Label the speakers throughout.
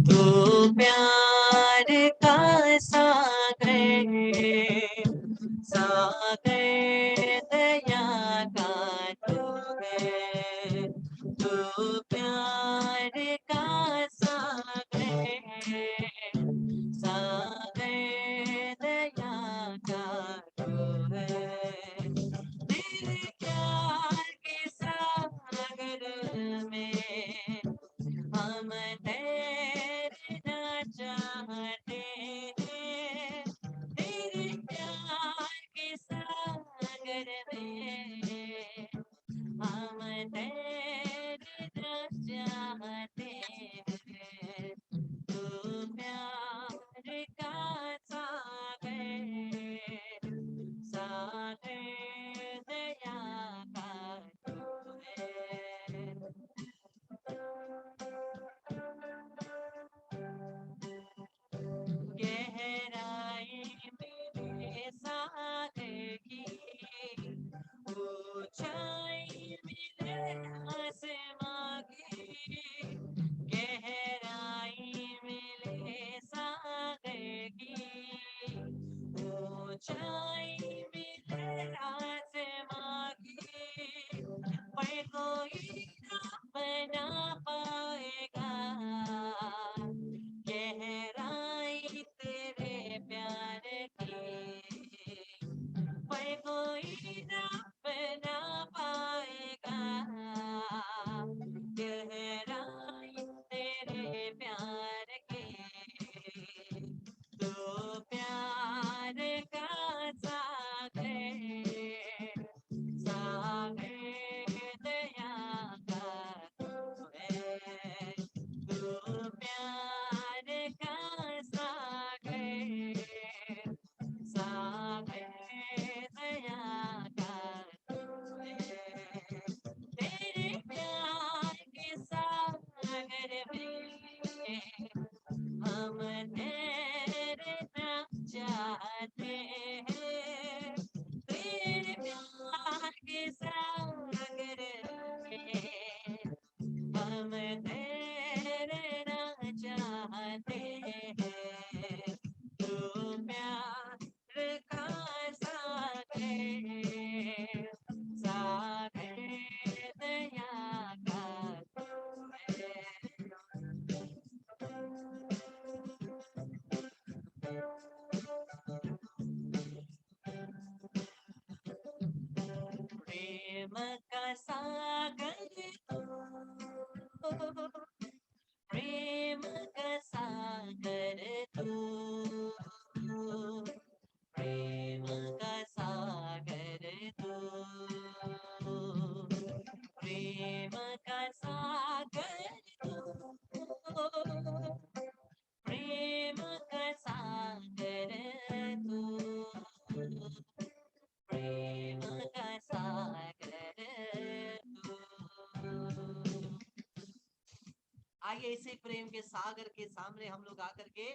Speaker 1: तू प्यार का सागर, सागर दया का तू है। तू प्यार का सागर, सागर दया का तू है। तेरे प्यार के सागर में हम तैरना चाहते हैं। तेरे प्यार के सागर में हम तैरना चाहते हैं। तू प्यार का सागर, सागर दया का तू है। गहराई मेरे सागर की, ऊंचाई मेरे आसमां की। गहराई मेरे सागर की, ऊंचाई मेरे आसमां की। पर कोई ना बना पाएगा गहराई तेरे प्यार की। पर कोई ना बना पाएगा गहराई तेरे प्यार की। तू प्यार का सागर, सागर दया का तू है। तू प्यार का सागर, सागर दया का तू है। तेरे प्यार के सागर में हम तैरना चाहते हैं। तेरे प्यार के सागर में हम तैरना चाहते हैं। तू प्यार का सागर, सागर दया का तू है। प्रेम का सागर तू, प्रेम का सागर तू, प्रेम का सागर तू, प्रेम का सागर तू, प्रेम का सागर तू, प्रेम का सागर तू। आइए इसी प्रेम के सागर के सामने हम लोग आकर के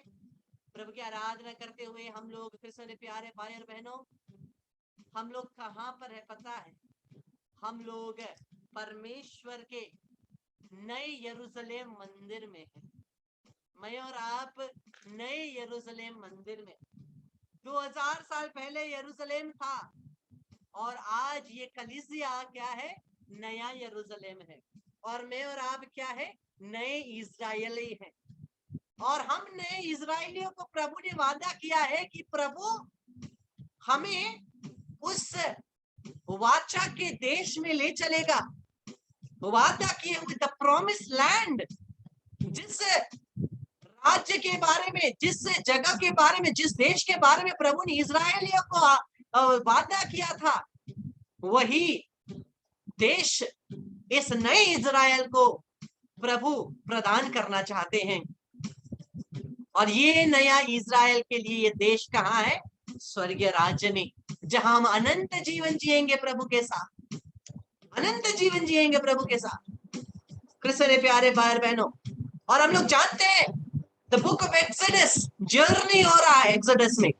Speaker 1: प्रभु की आराधना करते हुए, हम लोग फिर से प्यारे भाई और बहनों, हम लोग कहाँ पर है पता है? हम लोग परमेश्वर के नए यरूशलेम मंदिर में है। मैं और आप नए यरूशलेम मंदिर में। 2000 साल पहले यरूशलेम था और आज ये कलीसिया क्या है? नया यरूशलेम है। और मैं और आप क्या है? नए इजरायली हैं। और हम नए इजरायलियों को प्रभु ने वादा किया है कि प्रभु हमें उस वाचा के देश में ले चलेगा। वादा किए हुए द प्रॉमिस लैंड, जिस राज्य के बारे में, जिस जगह के बारे में, जिस देश के बारे में प्रभु ने इजरायलियों को वादा किया था, वही देश इस नए इजराइल को प्रभु प्रदान करना चाहते हैं। और ये नया इजराइल के लिए ये देश कहाँ है? स्वर्गीय राज्य में, जहां हम अनंत जीवन जिएंगे प्रभु के साथ, अनंत जीवन जिएंगे प्रभु के साथ। क्रिस्टियन प्यारे भाई बहनों, और हम लोग जानते हैं the book of exodus journey हो रहा है एक्सोडस में।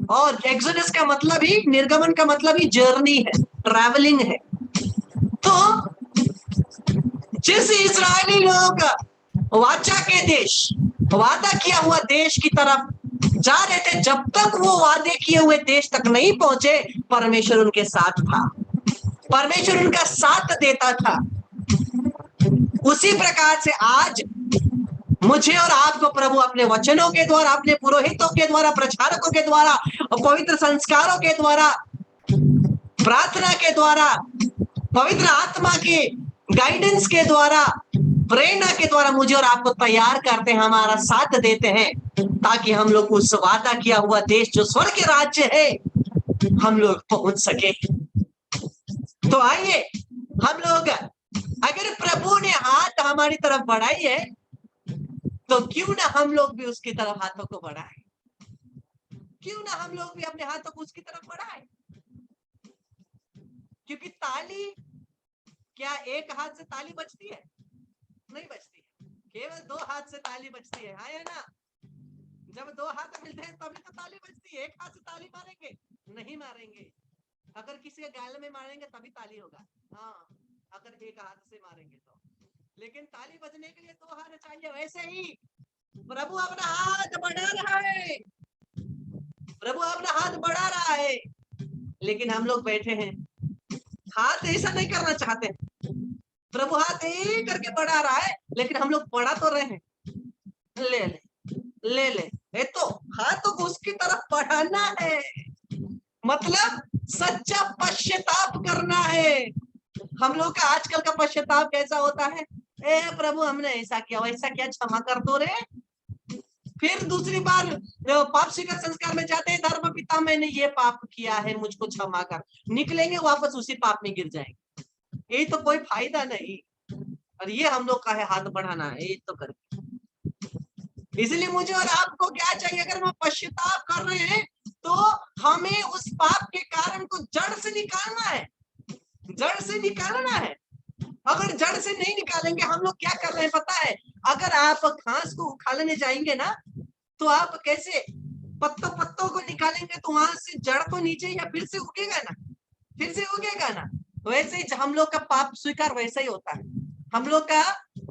Speaker 1: और एक्सोडस का मतलब ही, निर्गमन का मतलब ही जर्नी है, ट्रैवलिंग है। तो जिस इस्राएली लोग वाचा के देश, वादा किया हुआ देश की तरफ जा रहे थे, जब तक वो वादे किए हुए देश तक नहीं पहुंचे, परमेश्वर उनके साथ था, परमेश्वर उनका साथ देता था। उसी प्रकार से आज मुझे और आपको प्रभु अपने वचनों के द्वारा, अपने पुरोहितों के द्वारा, प्रचारकों के द्वारा, पवित्र संस्कारों के द्वारा, प्रार्थना के द्वारा, पवित्र आत्मा के गाइडेंस के द्वारा, प्रेरणा के द्वारा मुझे और आपको तैयार करते हैं, हमारा साथ देते हैं, ताकि हम लोग उस वादा किया हुआ देश जो स्वर्ग के राज्य है, हम लोग पहुंच सके। तो आइए हम लोग, अगर प्रभु ने हाथ हमारी तरफ बढ़ाई है, तो क्यों ना हम लोग भी उसकी तरफ हाथों को बढ़ाएं, क्यों ना हम लोग भी अपने हाथों को उसकी तरफ बढ़ाएं। क्योंकि ताली, क्या एक हाथ से ताली बजती है? नहीं बजती है, केवल दो हाथ से ताली बजती है, है ना? जब दो हाथ मिलते हैं तभी तो ताली बजती है। एक हाथ से ताली मारेंगे? नहीं मारेंगे। अगर किसी के गाल में मारेंगे तभी ताली होगा, हाँ, अगर एक हाथ से मारेंगे तो। लेकिन ताली बजने के लिए दो हाथ चाहिए। वैसे ही प्रभु अपना हाथ बढ़ा रहा है, प्रभु अपना हाथ बढ़ा रहा है, लेकिन हम लोग बैठे हैं, हाथ ऐसा नहीं करना चाहते। प्रभु हाथ एक करके बढ़ा रहा है, लेकिन हम लोग बढ़ा तो रहे हैं, ले ले ले ले, ये तो हाथों को उसकी तरफ बढ़ाना है, मतलब सच्चा पश्चाताप करना है। हम लोग का आजकल का पश्चाताप कैसा होता है? ए प्रभु, हमने ऐसा किया, वैसा किया, क्षमा कर दो रे। फिर दूसरी बार पाप स्वीकार संस्कार में जाते हैं, धर्म पिता मैंने ये पाप किया है, मुझको क्षमा कर, निकलेंगे वापस उसी पाप में गिर जाएंगे। यही तो कोई फायदा नहीं। और ये हम लोग का है हाथ बढ़ाना, ये तो कर। इसलिए मुझे और आपको क्या चाहिए? अगर हम पश्चाताप कर रहे हैं तो हमें उस पाप के कारण को जड़ से निकालना है, जड़ से निकालना है। अगर जड़ से नहीं निकालेंगे, हम लोग क्या कर रहे हैं पता है? अगर आप घास को उखाड़ने जाएंगे ना, तो आप कैसे पत्तों को निकालेंगे, तो वहां से जड़ तो नीचे या फिर से उगेगा ना, फिर से उगेगा ना। वैसे ही हम लोग का पाप स्वीकार वैसा ही होता है, हम लोग का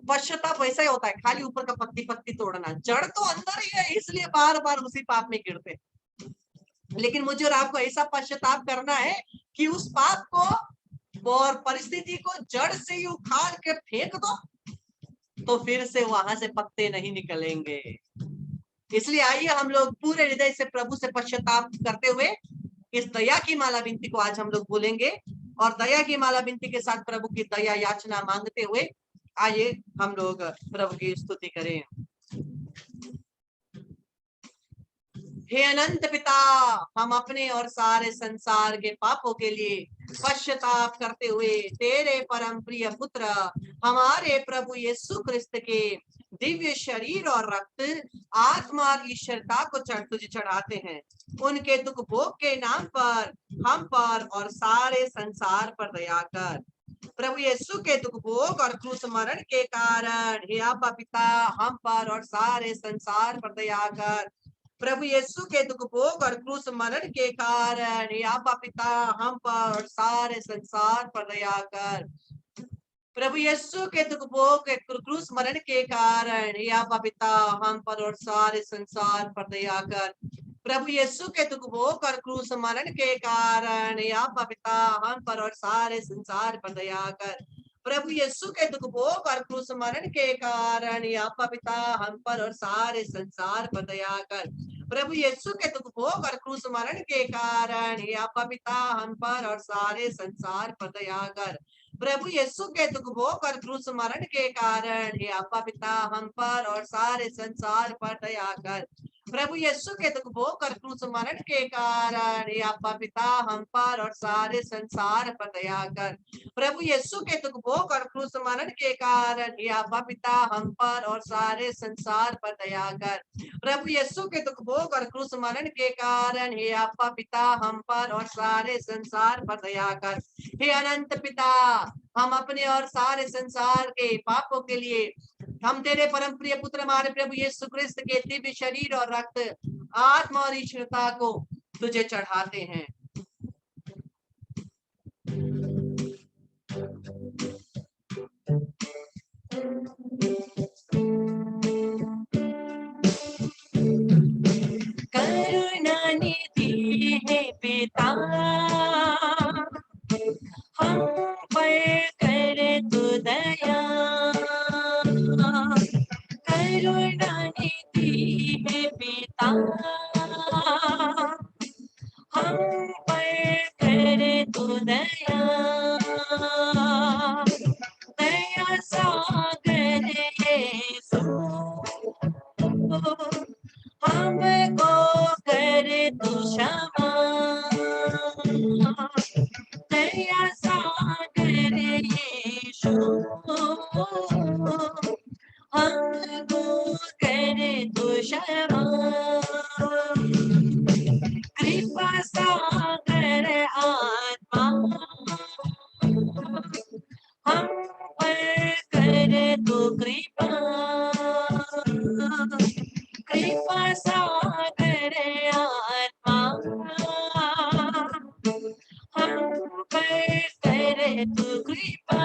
Speaker 1: पश्चाताप वैसा ही होता है, खाली ऊपर का पत्ती पत्ती तोड़ना, जड़ तो अंदर ही है, इसलिए बार बार उसी पाप में गिरते। लेकिन मुझे और आपको ऐसा पश्चाताप करना है कि उस पाप को और परिस्थिति को जड़ से ही उखाड़ के फेंक दो, तो फिर से वहां से पत्ते नहीं निकलेंगे। इसलिए आइए हम लोग पूरे हृदय से प्रभु से पश्चाताप करते हुए इस दया की माला विनती को आज हम लोग बोलेंगे, और दया की माला विनती के साथ प्रभु की दया याचना मांगते हुए आइए हम लोग प्रभु की स्तुति करें। हे अनंत पिता, हम अपने और सारे संसार के पापों के लिए पश्चाताप करते हुए तेरे परम प्रिय पुत्र हमारे प्रभु यीशु क्रिस्त के दिव्य शरीर और रक्त, आत्मा और ईश्वरता को तुझे चढ़ाते हैं। उनके दुख भोग के नाम पर हम पर और सारे संसार पर दया कर। प्रभु यीशु के दुख भोग और क्रूस मरण के कारण हे आपा पिता, हम पर और सारे संसार पर दया कर। प्रभु यीशु के दुख भोग और क्रूस मरण के कारण हे आपा पिता, हम पर और सारे संसार पर दया कर। प्रभु यीशु के दुख भोग क्रूस मरण के कारण हे आपा पिता, हम पर और सारे संसार पर दया कर। प्रभु यीशु के दुख भोग और क्रूस मरण के कारण हे आपा पिता, हम पर और सारे संसार पर दया कर। प्रभु यीशु के दुख भोग और क्रूस मरण के कारण हे आपा पिता, हम पर और सारे संसार पर दया कर। प्रभु यीशु के दुख भोग और क्रूस मरण के कारण हे आपा पिता, हम पर और सारे संसार पर दया कर। प्रभु यीशु के दुख भोग और क्रूस मरण के कारण हे आपा पिता, हम पर और सारे संसार पर दया कर। प्रभु यीशु के दुख भोग और क्रूस मरण के कारण हे आपा पिता, हम पर और सारे संसार पर दया कर। प्रभु यीशु के दुख भोग और क्रूस मरण के कारण हे आपा पिता, हम पर और सारे संसार पर दया कर। प्रभु यीशु के दुख भोग और क्रूस मरण के कारण हे आपा पिता, हम पर और सारे संसार पर दया कर। हे अनंत पिता, हम अपने और सारे संसार के पापों के लिए हम तेरे परम प्रिय पुत्र हमारे प्रभु यीशु क्रिस्त के दिव्य शरीर और रक्त, आत्मा और ईश्वरता को तुझे चढ़ाते हैं। करुणा निधि है पिता, हम पर करे तू दया। करुणा निधि है पिता, हम पर करे तू दया। दया सागर यीशु, हमको करे तू क्षमा। दया सागर यीशु, हमको करे तू क्षमा। कृपा सागर आत्मा, हम पर करे तू कृपा। कृपा सागर आत्मा, हम पर करे तू कृपा।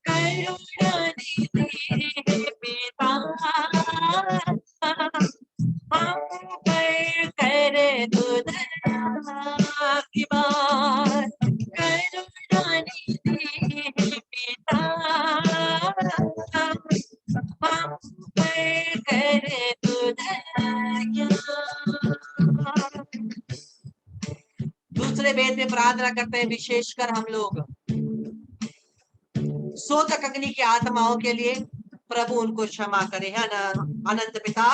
Speaker 1: करुणा निधि है पिता, हम पर करे तू दया की बात। करुणा निधि है पिता, हम पर करे तू दया। दूसरे वेद में प्रार्थना करते हैं, विशेषकर हम लोग शोधक अग्नि की आत्माओं के लिए, प्रभु उनको क्षमा करे, है ना। अनंत पिता,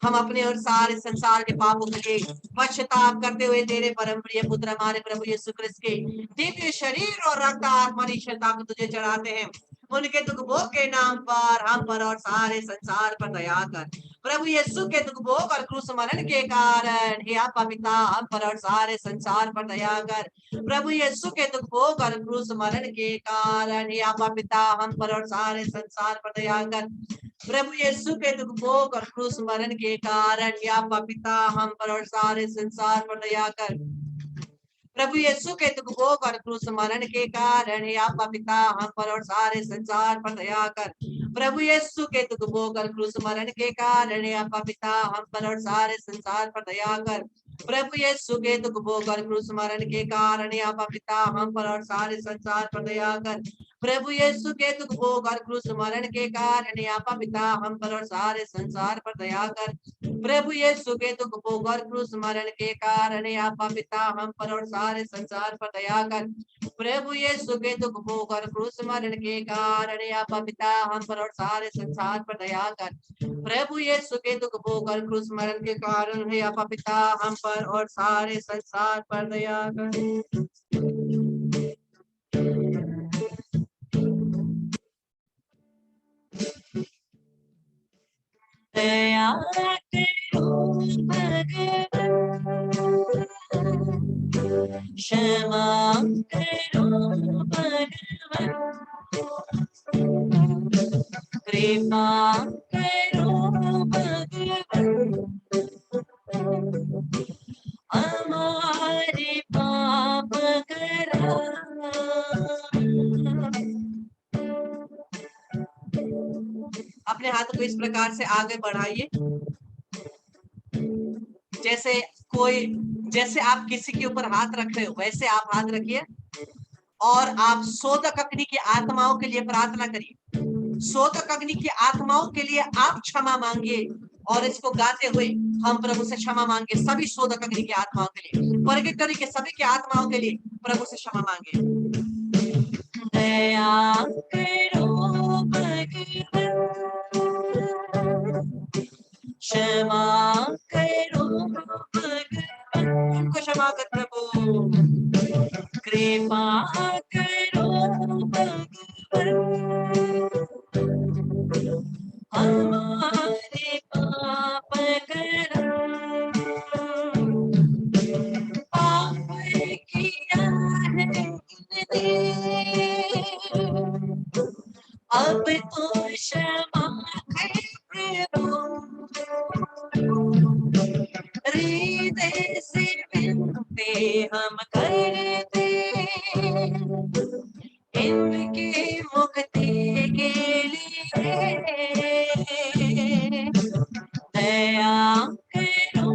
Speaker 1: हम अपने और सारे संसार के पापों के लिए पश्चाताप करते हुए तेरे परम प्रिय पुत्र हमारे प्रभु यीशु क्रिस्त के दिव्य शरीर और रक्त आत्मा निश्चलता को तुझे चढ़ाते हैं। उनके दुख भोग के नाम पर हम पर और सारे संसार पर दया कर। प्रभु यीशु के दुख भोग और क्रूस मरण के कारण हे आपा पिता, हम पर और सारे संसार पर दया कर। प्रभु यीशु के दुख भोग और क्रूस मरण के कारण हे आपा पिता, हम पर और सारे संसार पर दया कर। प्रभु यीशु के दुख भोग और क्रूस मरण के कारण हे आपा पिता, हम पर और सारे संसार पर दया कर। प्रभु यीशु के दुख भोग और क्रूस मरण के कारण हे आपा पिता, हम पर और सारे संसार पर दया कर। प्रभु यीशु के दुख भोग और क्रूस मरण के कारण हे आपा पिता, हम पर और सारे संसार पर दया कर। प्रभु यीशु के दुख भोग और क्रूस मरण के कारण हे आपा पिता, हम पर और सारे संसार पर दया कर। प्रभु यीशु के दुख भोग और क्रूस मरण के कारण हे आपा पिता, हम पर और सारे संसार पर दया कर। प्रभु यीशु के दुख भोग और क्रूस मरण के कारण हे आपा पिता, हम पर और सारे संसार पर दया कर। प्रभु यीशु के दुख भोग और क्रूस मरण के कारण हे आपा पिता, हम पर और सारे संसार पर दया कर। प्रभु यीशु के दुख भोग और क्रूस मरण के कारण हे आपा पिता, हम पर और सारे संसार पर दया कर। दया करो भगवान, क्षमा करो भगवान, कृपा करो भगवान, हमारे पाप करा। अपने हाथों को इस प्रकार से आगे बढ़ाइए, जैसे आप किसी के ऊपर हाथ रख रहे हो वैसे आप हाथ रखिए और आप शोधक अग्नि की आत्माओं के लिए प्रार्थना करिए। शोधक अग्नि की आत्माओं के लिए आप क्षमा मांगिए और इसको गाते हुए हम प्रभु से क्षमा मांगे। सभी शोधक अग्नि की आत्माओं के लिए, पर्गेटरी के सभी की आत्माओं के लिए प्रभु से क्षमा मांगे। दया करो भगवान, क्षमा करो भगवान, उनको क्षमा कर प्रभु। कृपा करो भगवान, हमारे पाप करा। पाप किया है इनने, अब तो क्षमा कर प्रभु। हृदय से विनती हम करते, इनके मुख दया करो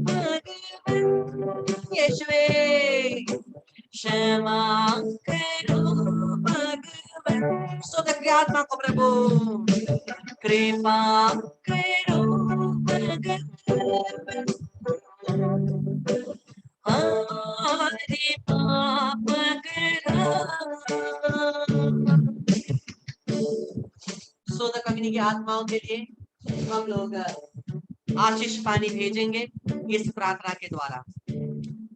Speaker 1: भगवन यीशुवे, क्षमा करो भगवन। स्वतंत्र आत्मा को प्रभु कृपा करो भगवन, हमारे पाप करो। शोधक अग्नि की आत्माओं के लिए हम लोग आशीष पानी भेजेंगे इस प्रार्थना के द्वारा।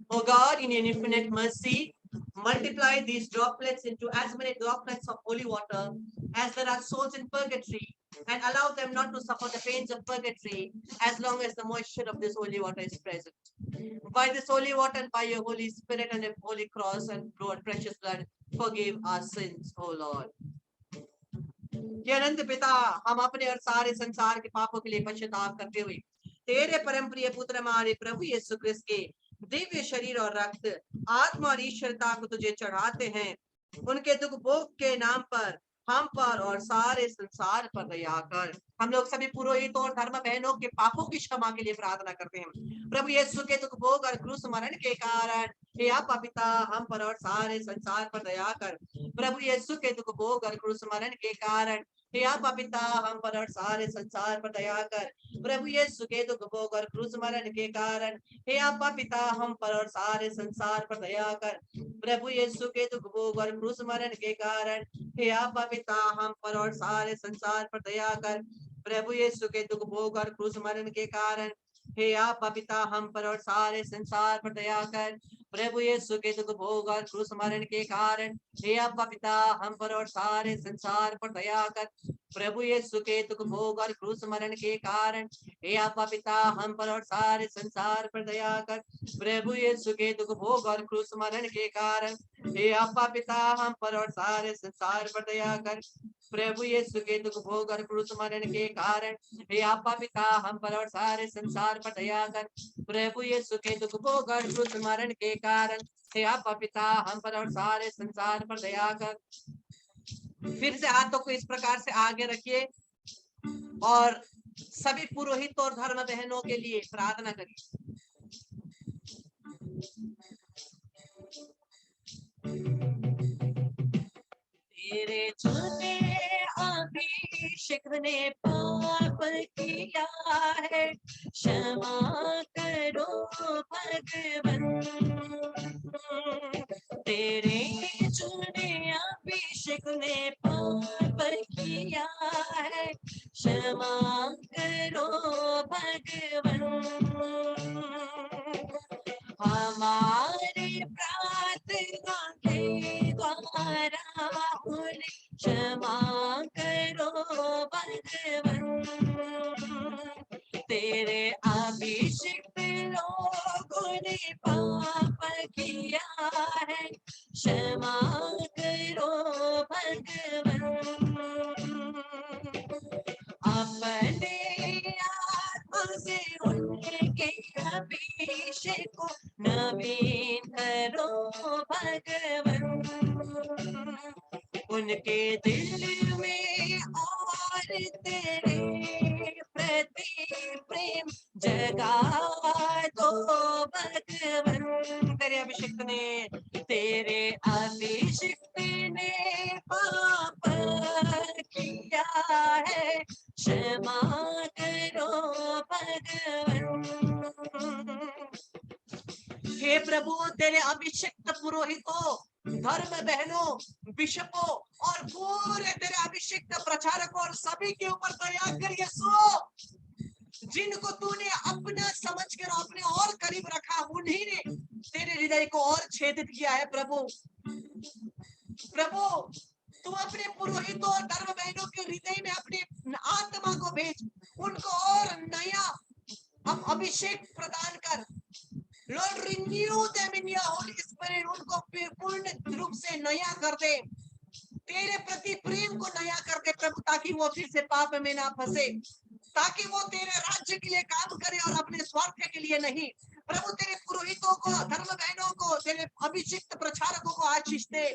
Speaker 1: Oh God, in your infinite mercy, multiply these droplets into as many droplets of holy water as there are souls in purgatory, and allow them not to suffer the pains of purgatory as long as the moisture of this holy water is present. By this holy water and by your Holy Spirit and your holy cross and blood, precious blood, forgive our sins, O Lord. हे अनंत पिता, हम अपने और सारे संसार के पापों के लिए पश्चाताप करते हुए तेरे परम प्रिय पुत्र हमारे प्रभु यीशु क्रिस्त के दिव्य शरीर और रक्त, आत्मा और ईश्वरता को तुझे चढ़ाते हैं। उनके दुख भोग के नाम पर हम पर और सारे संसार पर दया कर। हम लोग सभी पुरोहितों और धर्म बहनों के पापों की क्षमा के लिए प्रार्थना करते हैं। प्रभु यीशु के दुख भोग और क्रूस मरण के कारण हे आपा पिता, हम पर और सारे संसार पर दया कर। प्रभु यीशु के दुख भोग और क्रूस मरण के कारण हे आपा पिता, हम पर और सारे संसार पर दया कर। प्रभु यीशु के दुख भोग और क्रूस मरण के कारण हे आपा पिता, हम पर और सारे संसार पर दया कर। प्रभु यीशु के दुख भोग और क्रूस मरण के कारण हे आपा पिता, हम पर और सारे संसार पर दया कर। प्रभु यीशु के दुख भोग और क्रूस मरण के कारण हे आपा पिता, हम पर और सारे संसार पर दया कर। प्रभु यीशु के दुख भोग और क्रूस मरण के कारण हे आपा पिता, हम पर और सारे संसार पर दया कर। प्रभु यीशु के दुख भोग और क्रूस मरण के कारण हे आपा पिता, हम पर और सारे संसार पर दया कर। प्रभु यीशु के दुख भोग और क्रूस मरण के कारण हे आपा पिता, हम पर और सारे संसार पर दया कर। प्रभु यीशु के दुख भोग और क्रूस मरण के कारण हे आपा पिता, हम पर और सारे संसार पर दया कर। प्रभु यीशु के दुख भोग और क्रूस मरण के कारण हे आपा पिता, हम पर और सारे संसार पर दया कर। फिर से हाथों को इस प्रकार से आगे रखिए और सभी पुरोहित और धर्म बहनों के लिए प्रार्थना करिए। तेरे चुने अभिषेक ने पाप किया है, क्षमा करो भगवन। तेरे चुने अभिषेक ने पाप किया है, क्षमा करो भगवन। हमारे प्रार्थना के द्वारा उन्हें क्षमा करो भगवन। तेरे अभिषिक्त लोगों ने पाप किया है, क्षमा करो भगवन। अपने आत्मा से उनके अभिषेक को नवीन करो भगवन। उनके दिल में और तेरे प्रति प्रेम जगा दो भगवन। तेरे अभिषिक्त ने पाप किया है, क्षमा करो भगवन। हे प्रभु, तेरे अभिषिक्त पुरोहितों, धर्म बहनों, बिशपों और पूरे तेरे अभिषिक्त प्रचारकों और सभी के ऊपर दया कर यीशु। जिनको तूने अपना समझकर अपने और करीब रखा, उन्हीं ने तेरे हृदय को और छेदित किया है प्रभु। प्रभु, तू अपने पुरोहितों और धर्म बहनों के हृदय में अपने आत्मा को भेज, उनको और नया अभिषेक प्रदान कर। Lord, renew them in your Holy Spirit. उनको पूर्ण रूप से नया कर दे, तेरे प्रति प्रेम को नया कर दे प्रभु, ताकि वो फिर से पाप में ना फंसे, ताकि वो तेरे राज्य के लिए काम करे और अपने स्वार्थ के लिए नहीं। प्रभु, तेरे पुरोहितों को, धर्म बहनों को, तेरे अभिषिक्त प्रचारकों को आशीष दे।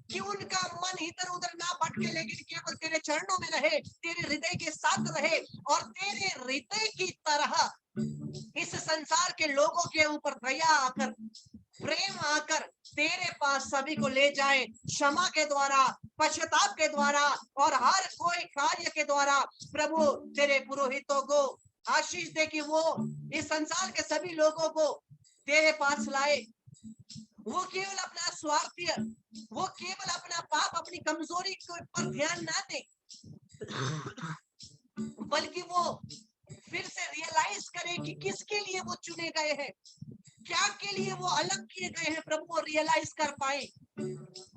Speaker 1: कि उनका मन इधर उधर ना भटके, लेकिन केवल तेरे चरणों में रहे, तेरे हृदय के साथ रहे, और तेरे हृदय की तरह इस संसार के लोगों के ऊपर दया आकर, प्रेम आकर तेरे पास सभी को ले जाए, क्षमा के द्वारा, पश्चाताप के द्वारा, और हर कोई कार्य के द्वारा। प्रभु तेरे पुरोहितों को आशीष दे कि वो इस संसार के सभी लोगों को तेरे पास लाए। वो केवल अपना स्वार्थी, वो केवल अपना पाप, अपनी कमजोरी के पर ध्यान ना दे, बल्कि वो फिर से रियलाइज करे कि किसके लिए वो चुने गए हैं, क्या के लिए वो अलग किए गए हैं। प्रभु वो रियलाइज कर पाए,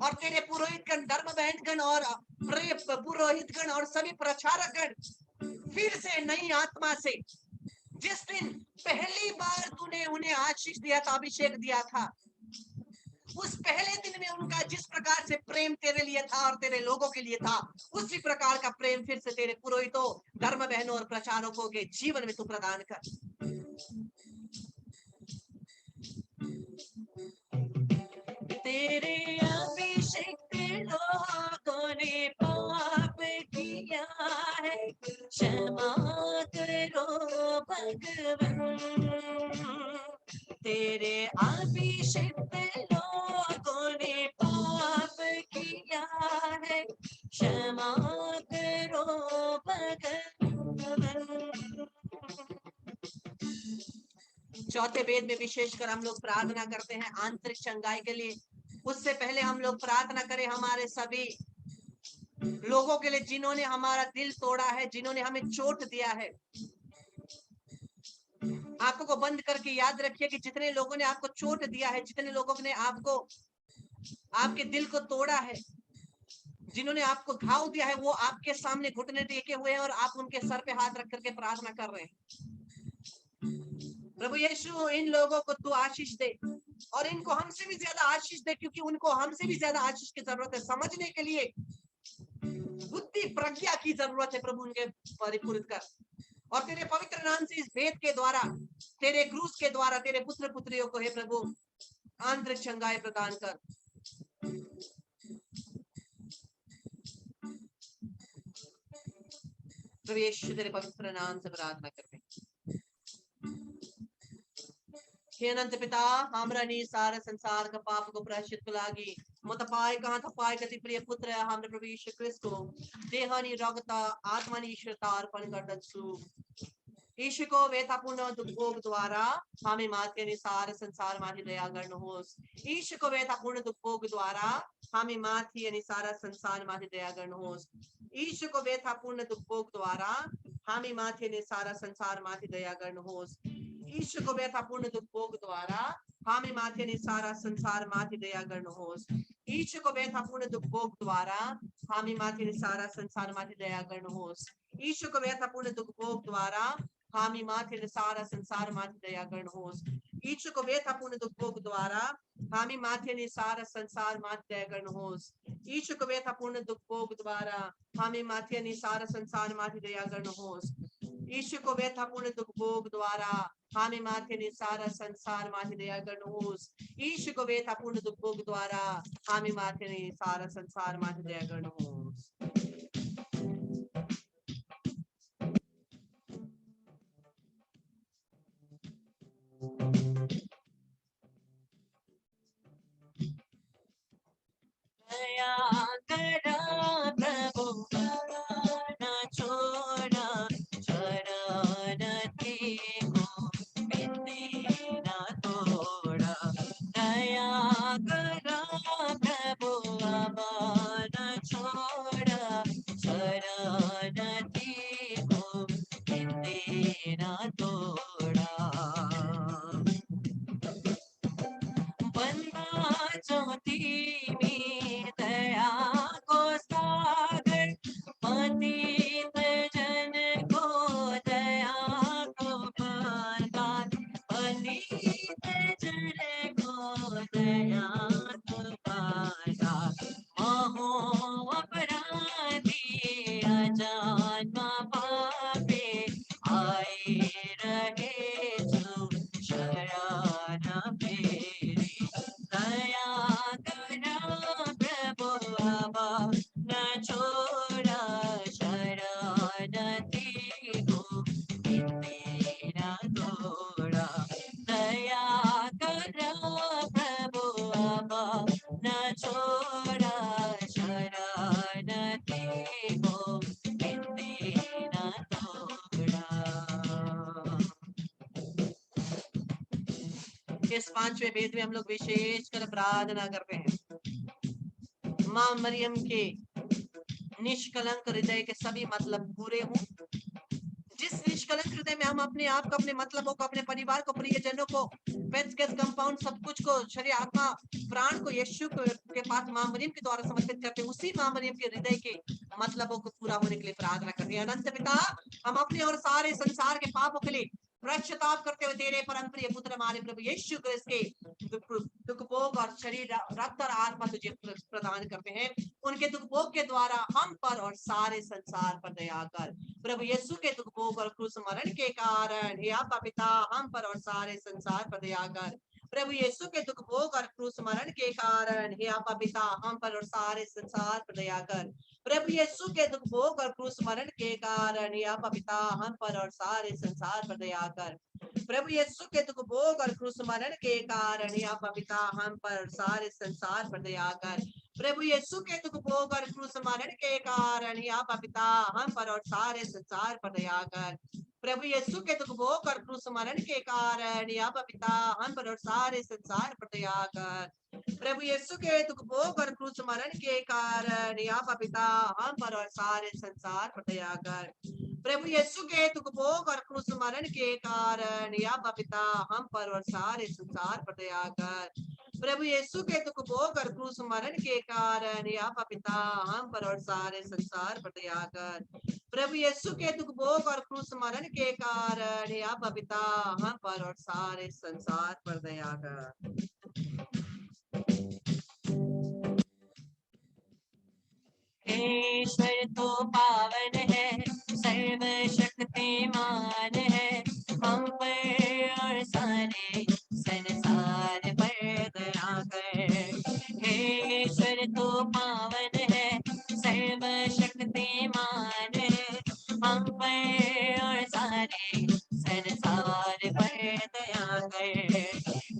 Speaker 1: और तेरे पुरोहितगण, धर्म बहनगण और पुरोहितगण और सभी प्रचारकगण फिर से नई आत्मा से, जिस दिन पहली बार तूने उन्हें आशीष दिया था, अभिषेक दिया था, उस पहले दिन में उनका जिस प्रकार से प्रेम तेरे लिए था और तेरे लोगों के लिए था, उसी प्रकार का प्रेम फिर से तेरे पुरोहितों, धर्म बहनों और प्रचारकों के जीवन में तू प्रदान कर। तेरे अभिषेक लोगों ने पाप किया है, क्षमा करो भगवान। तेरे अभिषेक लोगों ने पाप किया है, क्षमा करो भगवान। चौथे वेद में विशेषकर हम लोग प्रार्थना करते हैं आंतरिक चंगाई के लिए। उससे पहले हम लोग प्रार्थना करें हमारे सभी लोगों के लिए जिन्होंने हमारा दिल तोड़ा है, जिन्होंने हमें चोट दिया है। आंखों को बंद करके याद रखिए कि जितने लोगों ने आपको चोट दिया है, जितने लोगों ने आपको, आपके दिल को तोड़ा है, जिन्होंने आपको घाव दिया है, वो आपके सामने घुटने टेके हुए हैं और आप उनके सर पे हाथ रख करके प्रार्थना कर रहे हैं। प्रभु यीशु, इन लोगों को तू आशीष दे, और इनको हमसे भी ज्यादा आशीष दे, क्योंकि उनको हमसे भी ज्यादा आशीष की जरूरत है। समझने के लिए बुद्धि प्रज्ञा की जरूरत है। प्रभु उनके परिपूरित कर, और तेरे पवित्र नाम से इस भेद के द्वारा, तेरे क्रूस के द्वारा, तेरे पुत्र पुत्रियों को हे प्रभु आंतरिक चंगाई प्रदान कर। प्रभु यीशु तेरे पवित्र नाम से प्रार्थना करते हैं। हे अनंत पिता, हमरा नी सारे संसार का पाप को प्रायश्चित लागी मत पाए कहाँ था पाए गति प्रिय पुत्र हमने प्रभु यीशु क्रिस्त को देहानी रगता आत्मा नी ईश्वरता अर्पण कर दत्सु। ईश्वर को वेतापूर्ण दुखभोग द्वारा हमें माते निसार संसार माथी दया गर्न होस। ईश्वर को वेतापूर्ण दुखभोग द्वारा हमें माथी निसार संसार माथी दया गर्न होस। ईश्वर को वेतापूर्ण दुखभोग द्वारा हमें माथे निसार संसार माथी दया गर्न होस। ईश्वर को वेतापूर्ण दुखभोग द्वारा हमें माथे निसार संसार माथी दया गर्न होस। ईश्वर को वेतापूर्ण दुखभोग द्वारा हमें माथे निसार संसार माथी दया गर्न होस। ईश्वर को वेतापूर्ण दुखभोग द्वारा हामी माथे सारा संसार माथि दया गर्न होस्। ईश्वर को व्यथापूर्ण दुखभोग द्वारा हामी माथे सारा संसार माथि दया गर्न होस्। ईश्वर को व्यथापूर्ण दुखभोग द्वारा हामी माथे सारा संसार माथि दया गर्न होस्। ईश्वर को व्यथापूर्ण दुखभोग द्वारा हामी माथे सारा संसार माथि दया गर्न होस्। ईश्वर को व्यथापूर्ण दुखभोग द्वारा हामी माथे सारा संसार माथि दया गर्न होस्। दया करा प्रभु न छोड़ा शरण तेको बिंदी न तोड़ा। दया करा प्रभु अब न छोड़ा शरण तेको बिंदी न तोड़ा। बंदा ज्योति में दया को सागर पतित जन को दया को बरदान। पतित जन को दया को बरदान। महो अपराधी अजाना पापे आए रहे जो शरण पे। दया करा प्रभु इस 5वें भेद में हम लोग विशेष कर प्रार्थना करते हैं माँ मरियम के निष्कलंक हृदय के सभी मतलब पूरे हों। जिस निष्कलंक हृदय में हम अपने आप को, अपने मतलबों को, अपने परिवार को, प्रियजनों को, व्यक्तिगत कंपाउंड सब कुछ को, शरीर आत्मा प्राण को यीशु के पास मां मरियम के द्वारा समर्पित करते हैं, उसी मां मरियम के हृदय के मतलबों को पूरा होने के लिए प्रार्थना करते हैं। अनंत पिता, हम अपने और सारे संसार के पापों के लिए पश्चाताप करते हुए तेरे परम प्रिय पुत्र हमारे प्रभु यीशु क्रिस्त के दुख भोग और शरीर, रक्त और आत्मा तुझे प्रदान करते हैं। उनके दुख भोग के द्वारा हम पर और सारे संसार पर दया कर। प्रभु यीशु के दुख भोग और क्रूस मरण के कारण हे आपका पिता हम पर और सारे संसार पर दया कर। प्रभु यीशु के दुख भोग और क्रूस मरण के कारण हे आपका पिता हम पर और सारे संसार पर दया कर। प्रभु यीशु के दुख भोग और क्रूस मरण के कारण हे आपका पिता हम पर और सारे संसार पर दया कर। प्रभु यीशु के दुख भोग और क्रूस मरण के कारण हे आपका पिता हम पर और सारे संसार पर दया कर। प्रभु यीशु के दुख भोग और क्रूस मरण के कारण हे आपका पिता हम पर और सारे संसार पर दया कर। प्रभु यीशु के दुख भोग और क्रूस मरण के कारण हे आपका पिता हम पर और सारे संसार पर दया कर। प्रभु यीशु के दुख भोग और क्रूस मरण के कारण हे आपका पिता हम पर और सारे संसार पर दया कर। प्रभु यीशु के दुख भोग और क्रूस मरण के कारण हे आपका पिता हम पर और सारे संसार पर दया कर। प्रभु यीशु के दुख भोग और क्रूस मरण के कारण हे आपका पिता हम पर और सारे संसार पर दया कर। प्रभु यीशु के दुख भोग और क्रूस मरण के कारण हे आपका पिता हम पर और सारे संसार पर दया कर। ईश्वर तो पावन है, सर्वशक्तिमान है, हम पर और सारे संसार पर दया कर। हे ईश्वर तो पावन है, सर्वशक्तिमान है, हम पर और सारे संसार पर दया कर।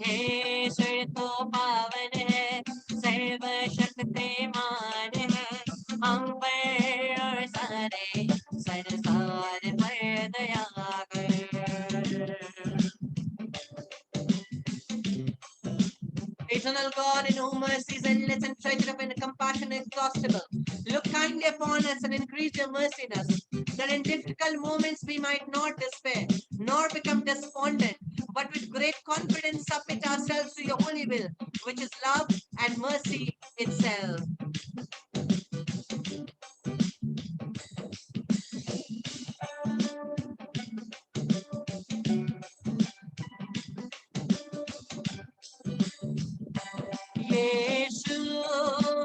Speaker 1: हे ईश्वर तो पावन है, सर्वशक्तिमान है, हम पर और सारे संसार पर दया कर। Eternal God, in whom mercy is endless and treasure of and compassion inexhaustible, look kindly upon us and increase your mercy in us, that in difficult moments we might not despair, nor become despondent, but with great confidence submit ourselves to your holy will, which is love and mercy itself. यीशु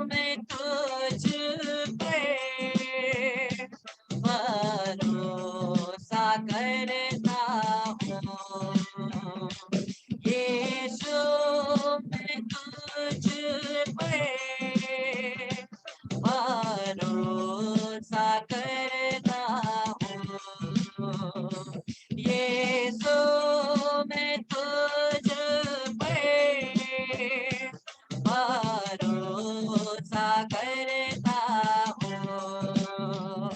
Speaker 1: मैं तुझ पे भरोसा करता हूँ। यीशु मैं तुझ पे भरोसा करता हूँ। यीशु मैं तुझ पे भरोसा करता हूँ।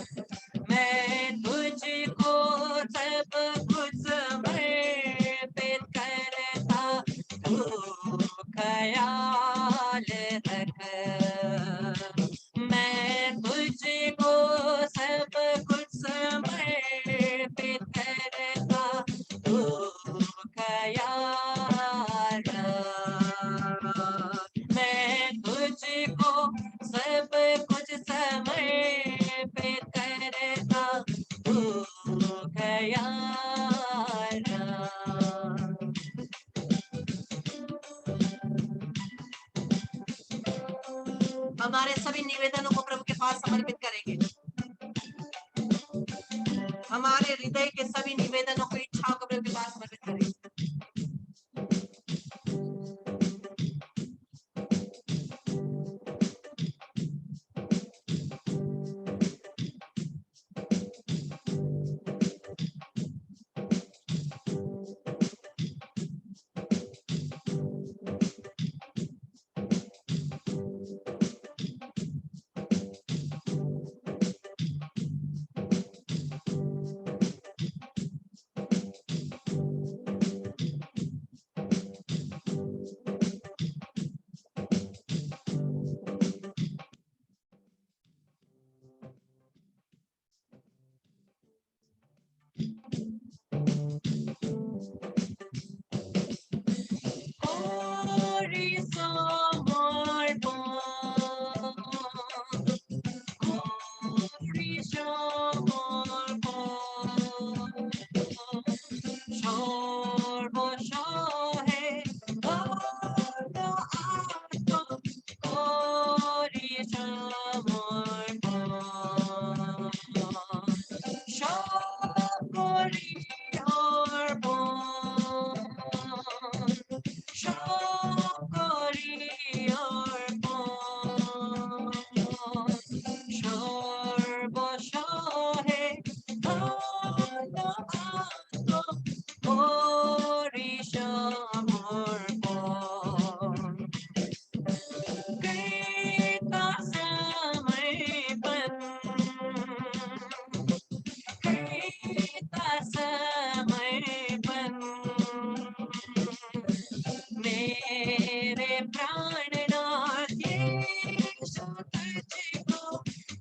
Speaker 1: मैं तुझको सब कुछ समर्पित करता, तू ख्याल रख। मैं तुझको सब कुछ समर्पित करता, तू ख्याल रख। मैं तुझको सब कुछ समर्पित करता, तू ख्याल रख। हमारे सभी निवेदनों को प्रभु के पास समर्पित करेंगे। हमारे हृदय के सभी निवेदनों को, इच्छाओं को प्रभु के पास समर्पित करेंगे। সর্বসহে ধন্য করি সমর্পণ, সব করি অর্পণ, সব করি অর্পণ, সর্বসহে ধন্য করি সমর্পণ, कृता समर्पण, कृता समर्पण, मेरे प्राणनाथ यीशु तुझको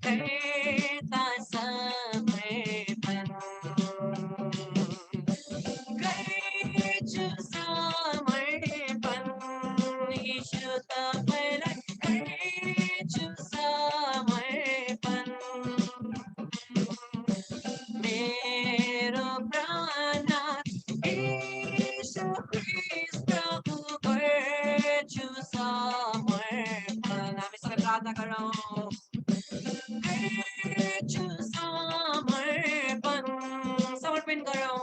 Speaker 1: करता समर्पण, करजो समर्पण, यीशु तपला करजो समर्पण, मेरो प्राणनाथ यीशु ख्रिस्त प्रभु करजो समर्पण। हामी सबै प्रार्थना गरौँ। करजो समर्पण, समर्पण गरौँ।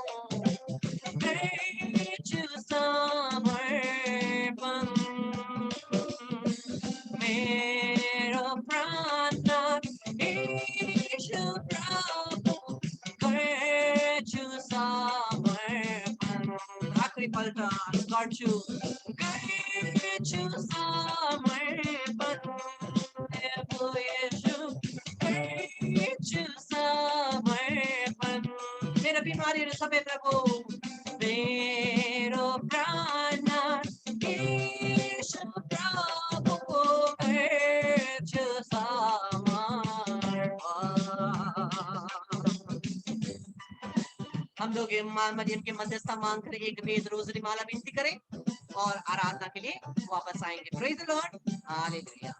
Speaker 1: करजो समर्पण, मेरो प्राणनाथ यीशु प्रभु करजो समर्पण। आखिरी पल्ट गर्छु, करजो समर्पण, प्रभु यीशु करजो समर्पण, मेरो बिमारीहरू सबै प्रभु, मेरो प्राणनाथ यीशु प्रभु करजो समर्पण। हम लोग मरियम के मध्यस्थता मांग कर एक वेद रोजरी माला विनती करें और आराधना के लिए वापस आएंगे। Praise the Lord, hallelujah.